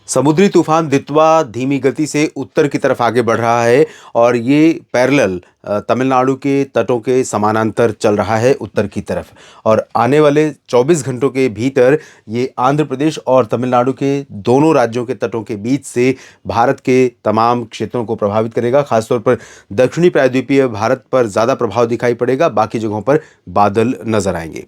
समुद्री तूफान दितवा धीमी गति से उत्तर की तरफ आगे बढ़ रहा है और ये पैरेलल तमिलनाडु के तटों के समानांतर चल रहा है उत्तर की तरफ। और आने वाले 24 घंटों के भीतर ये आंध्र प्रदेश और तमिलनाडु के दोनों राज्यों के तटों के बीच से भारत के तमाम क्षेत्रों को प्रभावित करेगा। खासतौर पर दक्षिणी प्रायद्वीपीय भारत पर ज़्यादा प्रभाव दिखाई पड़ेगा, बाकी जगहों पर बादल नजर आएंगे।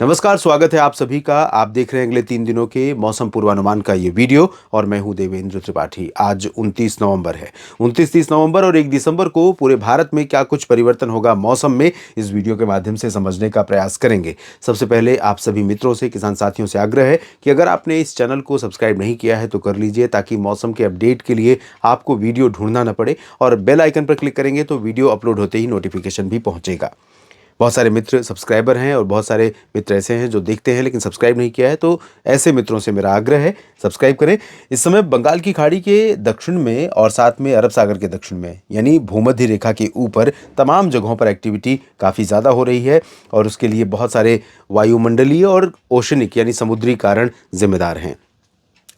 नमस्कार, स्वागत है आप सभी का। आप देख रहे हैं अगले 3 दिनों के मौसम पूर्वानुमान का ये वीडियो और मैं हूं देवेंद्र त्रिपाठी। आज 29 नवंबर है। 29-30 नवंबर और 1 दिसंबर को पूरे भारत में क्या कुछ परिवर्तन होगा मौसम में, इस वीडियो के माध्यम से समझने का प्रयास करेंगे। सबसे पहले आप सभी मित्रों से, किसान साथियों से आग्रह है कि अगर आपने इस चैनल को सब्सक्राइब नहीं किया है तो कर लीजिए, ताकि मौसम के अपडेट के लिए आपको वीडियो ढूंढना न पड़े। और बेल आइकन पर क्लिक करेंगे तो वीडियो अपलोड होते ही नोटिफिकेशन भी पहुंचेगा। बहुत सारे मित्र सब्सक्राइबर हैं और बहुत सारे मित्र ऐसे हैं जो देखते हैं लेकिन सब्सक्राइब नहीं किया है, तो ऐसे मित्रों से मेरा आग्रह है सब्सक्राइब करें। इस समय बंगाल की खाड़ी के दक्षिण में और साथ में अरब सागर के दक्षिण में यानी भूमध्य रेखा के ऊपर तमाम जगहों पर एक्टिविटी काफ़ी ज़्यादा हो रही है और उसके लिए बहुत सारे वायुमंडलीय और ओशनिक यानी समुद्री कारण जिम्मेदार हैं।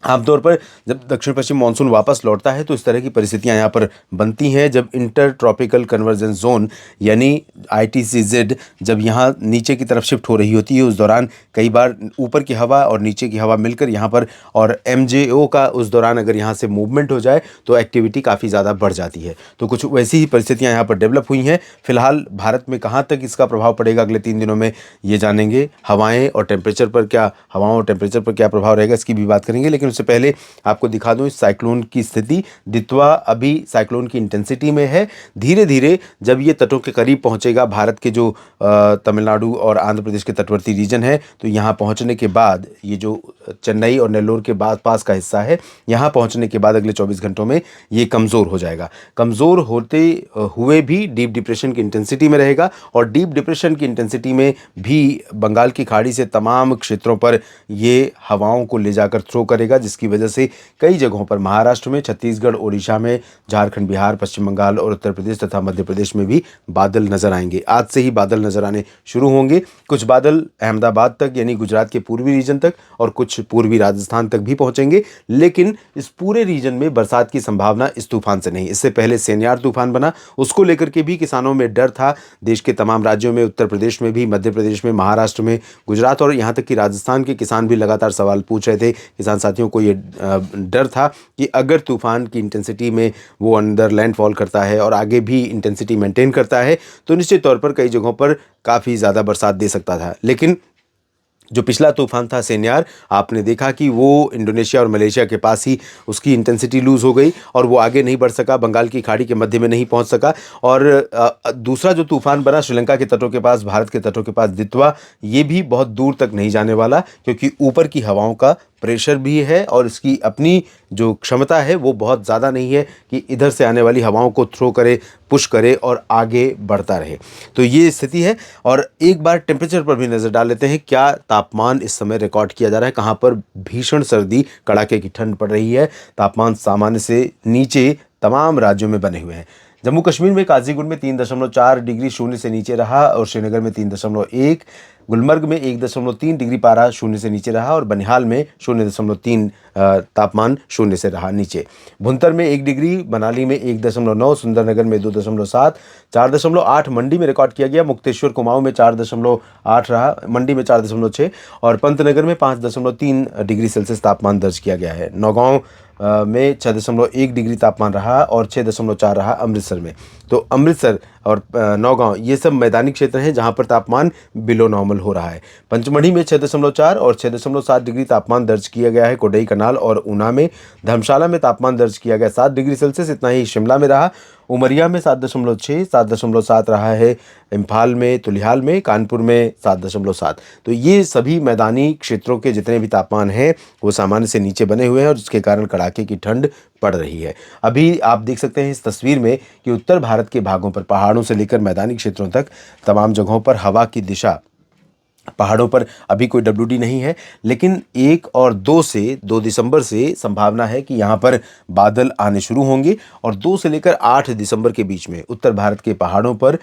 आमतौर पर जब दक्षिण पश्चिम मानसून वापस लौटता है तो इस तरह की परिस्थितियां यहाँ पर बनती हैं, जब इंटर ट्रॉपिकल कन्वर्जेंस जोन यानी ITCZ जब यहाँ नीचे की तरफ शिफ्ट हो रही होती है, उस दौरान कई बार ऊपर की हवा और नीचे की हवा मिलकर यहाँ पर और MJO का उस दौरान अगर यहाँ से मूवमेंट हो जाए तो एक्टिविटी काफ़ी ज़्यादा बढ़ जाती है। तो कुछ वैसी ही परिस्थितियाँ यहाँ पर डेवलप हुई हैं। फिलहाल भारत में कहाँ तक इसका प्रभाव पड़ेगा अगले 3 दिनों में ये जानेंगे। हवाओं और टेम्परेचर पर क्या प्रभाव रहेगा इसकी भी बात करेंगे, लेकिन उससे पहले आपको दिखा दूं इस साइक्लोन की स्थिति। दितवा अभी साइक्लोन की इंटेंसिटी में है। धीरे धीरे जब ये तटों के करीब पहुंचेगा, भारत के जो तमिलनाडु और आंध्र प्रदेश के तटवर्ती रीजन है, तो यहाँ पहुंचने के बाद ये जो चेन्नई और नेल्लोर के पास का हिस्सा है, यहाँ पहुंचने के बाद अगले 24 घंटों में ये कमज़ोर हो जाएगा। कमज़ोर होते हुए भी डीप डिप्रेशन की इंटेंसिटी में रहेगा और डीप डिप्रेशन की इंटेंसिटी में भी बंगाल की खाड़ी से तमाम क्षेत्रों पर ये हवाओं को ले जाकर थ्रो करेगा, जिसकी वजह से कई जगहों पर महाराष्ट्र में, छत्तीसगढ़, ओडिशा में, झारखंड, बिहार, पश्चिम बंगाल और उत्तर प्रदेश तथा मध्य प्रदेश में भी बादल नजर आएंगे। आज से ही बादल नजर आने शुरू होंगे। कुछ बादल अहमदाबाद तक यानी गुजरात के पूर्वी रीजन तक और कुछ पूर्वी राजस्थान तक भी पहुंचेंगे, लेकिन इस पूरे रीजन में बरसात की संभावना इस तूफान से नहीं। इससे पहले सेन्यार तूफान बना, उसको लेकर के भी किसानों में डर था। देश के तमाम राज्यों में, उत्तर प्रदेश में भी, मध्य प्रदेश में, महाराष्ट्र में, गुजरात और यहाँ तक कि राजस्थान के किसान भी लगातार सवाल पूछ रहे थे। किसान साथियों को ये डर था कि अगर तूफान की इंटेंसिटी में वो अंदर लैंडफॉल करता है और आगे भी इंटेंसिटी मेंटेन करता है तो निश्चित तौर पर कई जगहों पर काफ़ी ज़्यादा बरसात दे सकता था। लेकिन जो पिछला तूफान था सेन्यार, आपने देखा कि वो इंडोनेशिया और मलेशिया के पास ही उसकी इंटेंसिटी लूज़ हो गई और वो आगे नहीं बढ़ सका, बंगाल की खाड़ी के मध्य में नहीं पहुंच सका। और दूसरा जो तूफान बना श्रीलंका के तटों के पास, भारत के तटों के पास, दितवा, ये भी बहुत दूर तक नहीं जाने वाला, क्योंकि ऊपर की हवाओं का प्रेशर भी है और इसकी अपनी जो क्षमता है वो बहुत ज़्यादा नहीं है कि इधर से आने वाली हवाओं को थ्रो करे, पुश करे और आगे बढ़ता रहे। तो ये स्थिति है। और एक बार टेम्परेचर पर भी नज़र डाल लेते हैं। क्या तापमान इस समय रिकॉर्ड किया जा रहा है, कहाँ पर भीषण सर्दी, कड़ाके की ठंड पड़ रही है। तापमान सामान्य से नीचे तमाम राज्यों में बने हुए हैं। जम्मू कश्मीर में काजीगुंड में 3.4 डिग्री शून्य से नीचे रहा और श्रीनगर में 3.1, गुलमर्ग में 1.3 डिग्री पारा शून्य से नीचे रहा और बनिहाल में 0.3 तापमान शून्य से रहा नीचे। भुंतर में 1 डिग्री, मनाली में 1.9, सुंदरनगर में 2.7, 4.8 मंडी में रिकॉर्ड किया गया। मुक्तेश्वर कुमाऊं में 4.8 रहा, मंडी में 4.6 और पंतनगर में 5.3 डिग्री सेल्सियस तापमान दर्ज किया गया है। नौगांव में 6.1 डिग्री तापमान रहा और 6.4 रहा अमृतसर में। तो अमृतसर और नौगांव ये सब मैदानी क्षेत्र हैं जहां पर तापमान बिलो नॉर्मल हो रहा है। पंचमढ़ी में 6.4 और 6.7 डिग्री तापमान दर्ज किया गया है कोडई कनाल और ऊना में। धर्मशाला में तापमान दर्ज किया गया 7 डिग्री सेल्सियस, इतना ही शिमला में रहा। उमरिया में 7.6, 7.7 रहा है इम्फाल में, तुलिहाल में, कानपुर में 7.7। तो ये सभी मैदानी क्षेत्रों के जितने भी तापमान हैं वो सामान्य से नीचे बने हुए हैं और जिसके कारण कड़ाके की ठंड पड़ रही है। अभी आप देख सकते हैं इस तस्वीर में कि उत्तर भारत के भागों पर, पहाड़ों से लेकर मैदानी क्षेत्रों तक तमाम जगहों पर हवा की दिशा, पहाड़ों पर अभी कोई WD नहीं है, लेकिन 1 और 2 दिसंबर से संभावना है कि यहाँ पर बादल आने शुरू होंगे और 2 से लेकर 8 दिसंबर के बीच में उत्तर भारत के पहाड़ों पर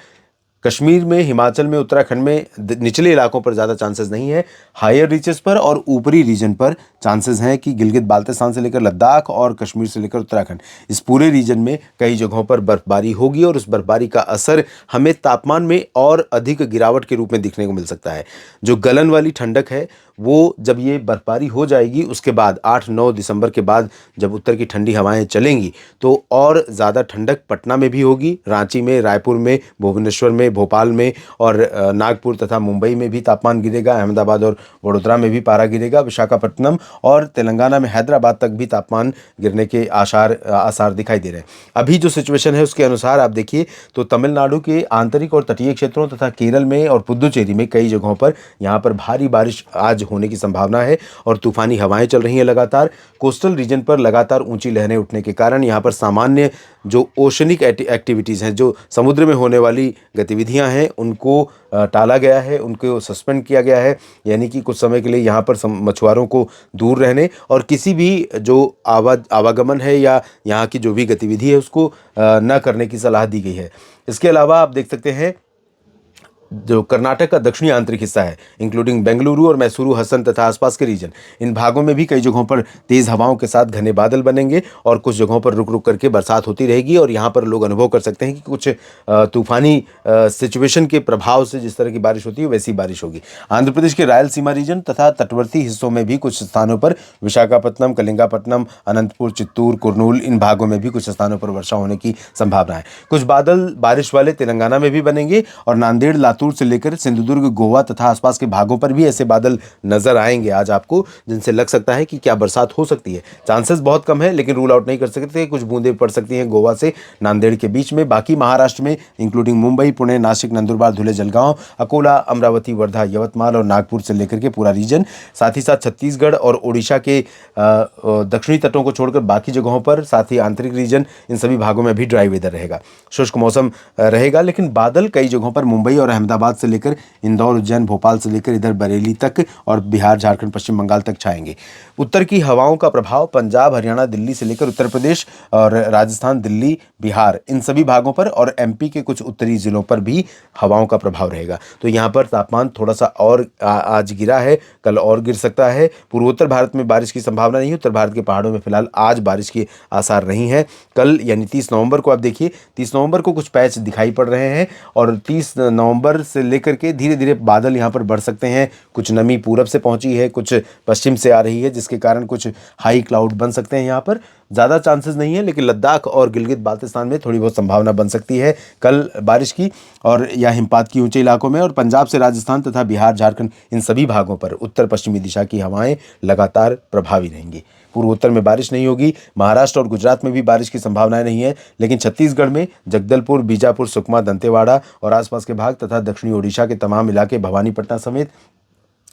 कश्मीर में, हिमाचल में, उत्तराखंड में निचले इलाकों पर ज़्यादा चांसेस नहीं है। हायर रीचेस पर और ऊपरी रीजन पर चांसेस हैं कि गिलगित बाल्टिस्तान से लेकर लद्दाख और कश्मीर से लेकर उत्तराखंड, इस पूरे रीजन में कई जगहों पर बर्फबारी होगी और उस बर्फबारी का असर हमें तापमान में और अधिक गिरावट के रूप में दिखने को मिल सकता है। जो गलन वाली ठंडक है वो जब ये बर्फबारी हो जाएगी उसके बाद 8-9 दिसंबर के बाद जब उत्तर की ठंडी हवाएं चलेंगी तो और ज़्यादा ठंडक पटना में भी होगी, रांची में, रायपुर में, भुवनेश्वर में, भोपाल में और नागपुर तथा मुंबई में भी तापमान गिरेगा। अहमदाबाद और वडोदरा में भी पारा गिरेगा। विशाखापट्टनम और तेलंगाना में, हैदराबाद तक भी तापमान गिरने के आसार दिखाई दे रहे हैं। अभी जो सिचुएशन है उसके अनुसार आप देखिए तो तमिलनाडु के आंतरिक और तटीय क्षेत्रों तथा केरल में और पुदुचेरी में कई जगहों पर यहाँ पर भारी बारिश आज होने की संभावना है और तूफानी हवाएं चल रही हैं लगातार। कोस्टल रीजन पर लगातार ऊंची लहरें उठने के कारण यहाँ पर सामान्य जो ओशनिक एक्टिविटीज़ हैं, जो समुद्र में होने वाली गतिविधियां हैं, उनको टाला गया है, उनको सस्पेंड किया गया है। यानी कि कुछ समय के लिए यहाँ पर मछुआरों को दूर रहने और किसी भी जो आवागमन है या यहाँ की जो भी गतिविधि है उसको न करने की सलाह दी गई है। इसके अलावा आप देख सकते हैं जो कर्नाटक का दक्षिणी आंतरिक हिस्सा है, इंक्लूडिंग बेंगलुरु और मैसूरू, हसन तथा आसपास के रीजन, इन भागों में भी कई जगहों पर तेज हवाओं के साथ घने बादल बनेंगे और कुछ जगहों पर रुक रुक करके बरसात होती रहेगी और यहाँ पर लोग अनुभव कर सकते हैं कि कुछ तूफानी सिचुएशन के प्रभाव से जिस तरह की बारिश होती है वैसी बारिश होगी। आंध्र प्रदेश के रायलसीमा रीजन तथा तटवर्ती हिस्सों में भी कुछ स्थानों पर, विशाखापट्टनम, कलिंगापट्टनम, अनंतपुर, चित्तूर, कुर्नूल, इन भागों में भी कुछ स्थानों पर वर्षा होने की संभावना है। कुछ बादल बारिश वाले तेलंगाना में भी बनेंगे और नांदेड़, लातूर से लेकर सिंधुदुर्ग, गोवा तथा आसपास के भागों पर भी ऐसे बादल नजर आएंगे आज आपको, जिनसे लग सकता है कि क्या बरसात हो सकती है। चांसेस बहुत कम है लेकिन रूल आउट नहीं कर सकते, कुछ बूंदें पड़ सकती हैं गोवा से नांदेड़ के बीच में। बाकी महाराष्ट्र में इंक्लूडिंग मुंबई, पुणे, नासिक, नंदुरबार, धुले, जलगांव, अकोला, अमरावती, वर्धा, यवतमाल और नागपुर से लेकर के पूरा रीजन, साथ ही साथ छत्तीसगढ़ और ओडिशा के दक्षिणी तटों को छोड़कर बाकी जगहों पर, साथ ही आंतरिक रीजन, इन सभी भागों में भी ड्राई वेदर रहेगा, शुष्क मौसम रहेगा। लेकिन बादल कई जगहों पर मुंबई और अहमदाबाद से लेकर इंदौर, उज्जैन, भोपाल से लेकर इधर बरेली तक और बिहार, झारखंड, पश्चिम बंगाल तक छाएंगे। उत्तर की हवाओं का प्रभाव पंजाब, हरियाणा, दिल्ली से लेकर उत्तर प्रदेश और राजस्थान, दिल्ली, बिहार, इन सभी भागों पर और एमपी के कुछ उत्तरी जिलों पर भी हवाओं का प्रभाव रहेगा। तो यहाँ पर तापमान थोड़ा सा और आज गिरा है, कल और गिर सकता है। पूर्वोत्तर भारत में बारिश की संभावना नहीं है, उत्तर भारत के पहाड़ों में फिलहाल आज बारिश के आसार नहीं है। कल यानी 30 नवंबर को आप देखिए, 30 नवंबर को कुछ पैच दिखाई पड़ रहे हैं और 30 नवंबर से लेकर के धीरे धीरे बादल यहाँ पर बढ़ सकते हैं। कुछ नमी पूरब से पहुंची है, कुछ पश्चिम से आ रही है, जिसके कारण कुछ हाई क्लाउड बन सकते हैं। यहाँ पर ज़्यादा चांसेस नहीं है लेकिन लद्दाख और गिलगित बाल्टिस्तान में थोड़ी बहुत संभावना बन सकती है कल बारिश की और या हिमपात की ऊंचे इलाकों में। और पंजाब से राजस्थान तथा बिहार, झारखंड, इन सभी भागों पर उत्तर पश्चिमी दिशा की हवाएं लगातार प्रभावी रहेंगी। पूर्वोत्तर में बारिश नहीं होगी। महाराष्ट्र और गुजरात में भी बारिश की संभावनाएं नहीं है, लेकिन छत्तीसगढ़ में जगदलपुर, बीजापुर, सुकमा, दंतेवाड़ा और आसपास के भाग तथा दक्षिणी ओडिशा के तमाम इलाके, भवानीपटना समेत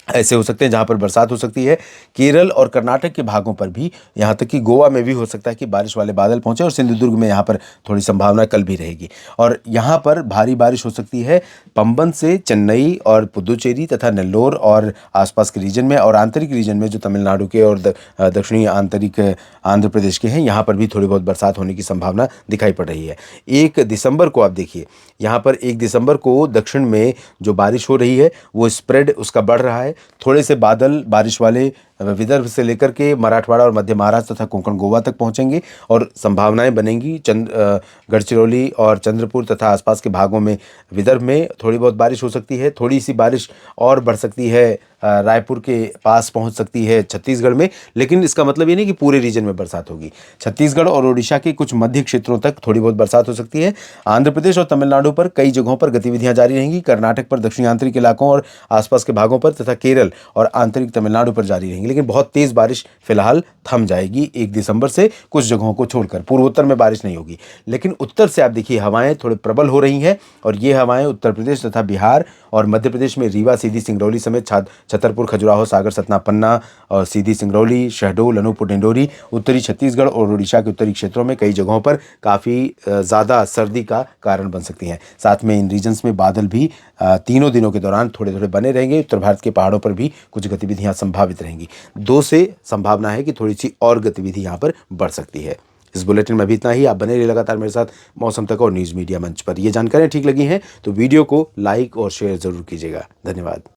ऐसे हो सकते हैं जहां पर बरसात हो सकती है। केरल और कर्नाटक के भागों पर भी, यहां तक कि गोवा में भी हो सकता है कि बारिश वाले बादल पहुंचे और सिंधुदुर्ग में यहां पर थोड़ी संभावना कल भी रहेगी। और यहां पर भारी बारिश हो सकती है पंबन से चेन्नई और पुदुचेरी तथा नेल्लोर और आसपास के रीजन में, और आंतरिक रीजन में जो तमिलनाडु के और दक्षिणी आंतरिक आंध्र प्रदेश के हैं, यहाँ पर भी थोड़ी बहुत बरसात होने की संभावना दिखाई पड़ रही है। 1 दिसंबर को आप देखिए, यहाँ पर 1 दिसंबर को दक्षिण में जो बारिश हो रही है वो स्प्रेड उसका बढ़ रहा है। थोड़े से बादल बारिश वाले विदर्भ से लेकर के मराठवाड़ा और मध्य महाराष्ट्र तथा कोंकण, गोवा तक पहुंचेंगे और संभावनाएं बनेंगी गढ़चिरौली और चंद्रपुर तथा आसपास के भागों में, विदर्भ में थोड़ी बहुत बारिश हो सकती है। थोड़ी सी बारिश और बढ़ सकती है, रायपुर के पास पहुंच सकती है छत्तीसगढ़ में, लेकिन इसका मतलब ये नहीं कि पूरे रीजन में बरसात होगी। छत्तीसगढ़ और ओडिशा के कुछ मध्य क्षेत्रों तक थोड़ी बहुत बरसात हो सकती है। आंध्र प्रदेश और तमिलनाडु पर कई जगहों पर गतिविधियां जारी रहेंगी। कर्नाटक पर, दक्षिणी आंतरिक इलाकों और आसपास के भागों पर तथा केरल और आंतरिक तमिलनाडु पर जारी रहेंगी, लेकिन बहुत तेज बारिश फिलहाल थम जाएगी 1 दिसंबर से, कुछ जगहों को छोड़कर। पूर्वोत्तर में बारिश नहीं होगी, लेकिन उत्तर से आप देखिए हवाएं थोड़े प्रबल हो रही हैं और ये हवाएं उत्तर प्रदेश तथा बिहार और मध्य प्रदेश में रीवा, सीधी, सिंगरौली समेत छतरपुर, खजुराहो, सागर, सतना, पन्ना और सीधी, सिंगरौली, शहडोल, अनूपपुर, डिंडोरी, उत्तरी छत्तीसगढ़ और उड़ीसा के उत्तरी क्षेत्रों में कई जगहों पर काफ़ी ज़्यादा सर्दी का कारण बन सकती हैं। साथ में इन रीजन्स में बादल भी तीनों दिनों के दौरान थोड़े थोड़े बने रहेंगे। उत्तर भारत के पहाड़ों पर भी कुछ गतिविधियां संभावित रहेंगी। 2 से संभावना है कि थोड़ी सी और गतिविधि यहाँ पर बढ़ सकती है। इस बुलेटिन में अभी इतना ही। आप बने रहिए लगातार मेरे साथ मौसम तक और न्यूज़ मीडिया मंच पर। ये जानकारियाँ ठीक लगी हैं तो वीडियो को लाइक और शेयर ज़रूर कीजिएगा। धन्यवाद।